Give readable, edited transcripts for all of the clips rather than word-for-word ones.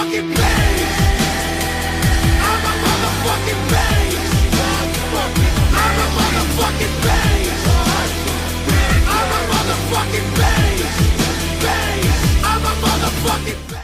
motherfucking pain. I'm a motherfucking pain. I'm a motherfucking pain. I'm a motherfucking pain. I'm a motherfucking pain.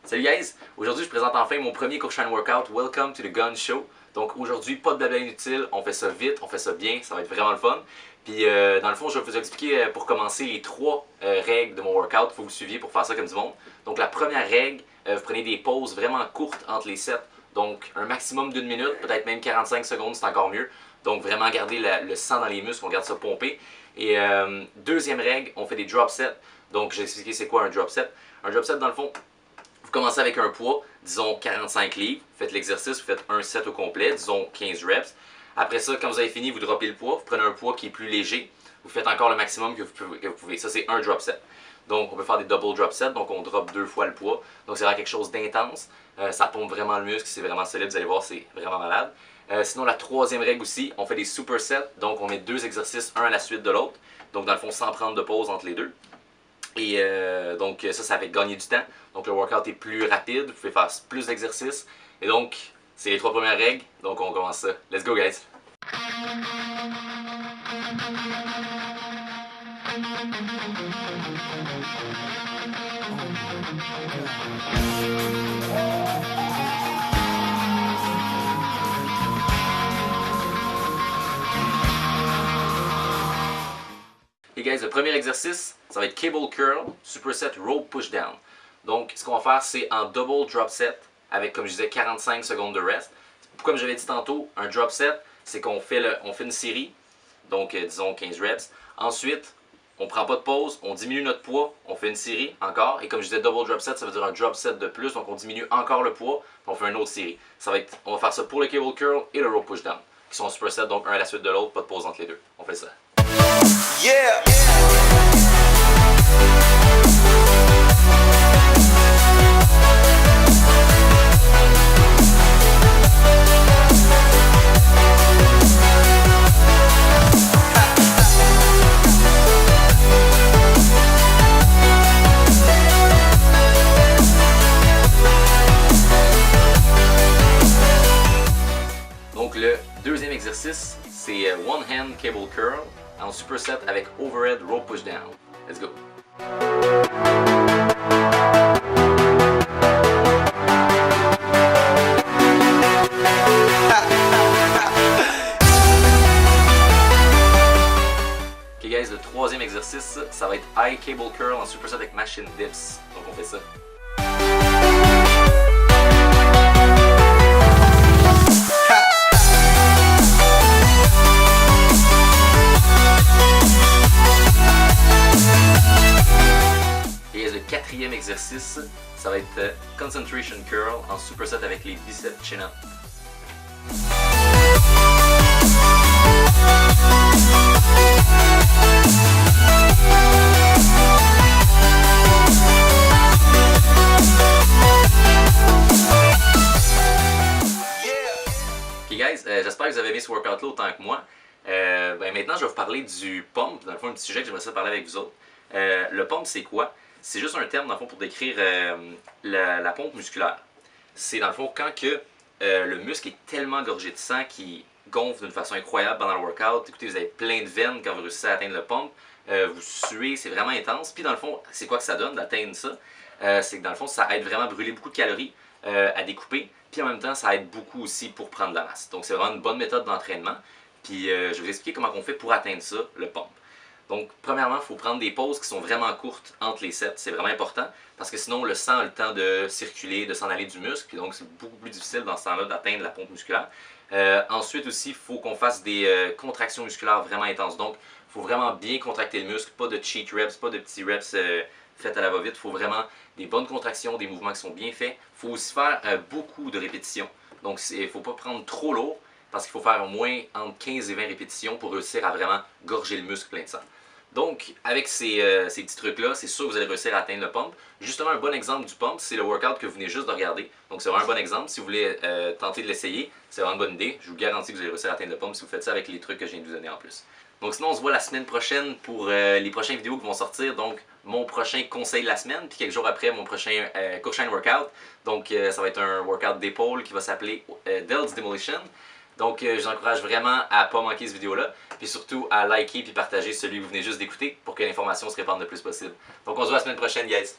Salut guys! Aujourd'hui je présente enfin mon premier Courchane Workout. Welcome to the Gun Show. Donc aujourd'hui, pas de blabla inutile, on fait ça vite, on fait ça bien, ça va être vraiment le fun. Puis dans le fond, je vais vous expliquer pour commencer les trois règles de mon workout. Il faut que vous suiviez pour faire ça comme du monde. Donc la première règle, vous prenez des pauses vraiment courtes entre les sets. Donc un maximum d'une minute, peut-être même 45 secondes, c'est encore mieux. Donc vraiment garder le sang dans les muscles, on garde ça pompé. Et deuxième règle, on fait des drop sets. Donc je vais expliquer c'est quoi un drop set. Un drop set dans le fond, vous commencez avec un poids, disons 45 livres, vous faites l'exercice, vous faites un set au complet, disons 15 reps. Après ça, quand vous avez fini, vous droppez le poids, vous prenez un poids qui est plus léger, vous faites encore le maximum que vous pouvez. Ça, c'est un drop set. Donc, on peut faire des double drop sets, donc on drop 2 fois le poids. Donc, c'est vraiment quelque chose d'intense. Ça pompe vraiment le muscle, c'est vraiment solide, vous allez voir, c'est vraiment malade. Sinon, la troisième règle aussi, on fait des super sets, donc on met 2 exercices, un à la suite de l'autre. Donc, dans le fond, sans prendre de pause entre les deux. Et donc ça fait gagner du temps. Donc le workout est plus rapide, vous pouvez faire plus d'exercices. Et donc, c'est les 3 premières règles. Donc on commence ça. Let's go guys! Et guys, le premier exercice, ça va être cable curl, superset rope push down. Donc, ce qu'on va faire, c'est en double drop set avec, comme je disais, 45 secondes de rest. Comme j'avais dit tantôt, un drop set, c'est qu'on fait, une série, donc disons 15 reps. Ensuite, on prend pas de pause, on diminue notre poids, on fait une série encore. Et comme je disais, double drop set, ça veut dire un drop set de plus, donc on diminue encore le poids, puis on fait une autre série. On va faire ça pour le cable curl et le rope push down, qui sont superset, donc un à la suite de l'autre, pas de pause entre les deux. On fait ça. Yeah. Donc le deuxième exercice, c'est one hand cable curl en superset avec overhead rope push down. Let's go! Ok guys, le troisième exercice, ça va être high cable curl en superset avec machine dips. Donc on fait ça. Quatrième exercice, ça va être concentration curl en superset avec les biceps chin-up. Ok guys, j'espère que vous avez aimé ce workout-là autant que moi. Maintenant, je vais vous parler du pump, dans le fond un petit sujet que j'aimerais ça parler avec vous autres. Le pump, c'est quoi? C'est juste un terme dans le fond pour décrire la pompe musculaire. C'est dans le fond quand que, le muscle est tellement gorgé de sang qu'il gonfle d'une façon incroyable pendant le workout. Écoutez, vous avez plein de veines quand vous réussissez à atteindre le pump. Vous suez, c'est vraiment intense. Puis dans le fond, c'est quoi que ça donne d'atteindre ça? C'est que dans le fond, ça aide vraiment à brûler beaucoup de calories, à découper. Puis en même temps, ça aide beaucoup aussi pour prendre de la masse. Donc c'est vraiment une bonne méthode d'entraînement. Puis je vais vous expliquer comment on fait pour atteindre ça, le pump. Donc, premièrement, il faut prendre des pauses qui sont vraiment courtes entre les sets. C'est vraiment important parce que sinon, le sang a le temps de circuler, de s'en aller du muscle. Puis donc, c'est beaucoup plus difficile dans ce temps-là d'atteindre la pompe musculaire. Ensuite aussi, il faut qu'on fasse des contractions musculaires vraiment intenses. Donc, il faut vraiment bien contracter le muscle. Pas de cheat reps, pas de petits reps faits à la va-vite. Il faut vraiment des bonnes contractions, des mouvements qui sont bien faits. Il faut aussi faire beaucoup de répétitions. Donc, il ne faut pas prendre trop lourd parce qu'il faut faire au moins entre 15 et 20 répétitions pour réussir à vraiment gorger le muscle plein de sang. Donc, avec ces petits trucs-là, c'est sûr que vous allez réussir à atteindre le pump. Justement, un bon exemple du pump, c'est le workout que vous venez juste de regarder. Donc, c'est vraiment un bon exemple. Si vous voulez tenter de l'essayer, c'est vraiment une bonne idée. Je vous garantis que vous allez réussir à atteindre le pump si vous faites ça avec les trucs que je viens de vous donner en plus. Donc sinon, on se voit la semaine prochaine pour les prochaines vidéos qui vont sortir. Donc mon prochain conseil de la semaine, puis quelques jours après, mon prochain Cookshine Workout. Donc ça va être un workout d'épaule qui va s'appeler Delts Demolition. Donc je vous encourage vraiment à pas manquer cette vidéo-là, puis surtout à liker puis partager celui que vous venez juste d'écouter pour que l'information se répande le plus possible. Donc on se voit la semaine prochaine, guys!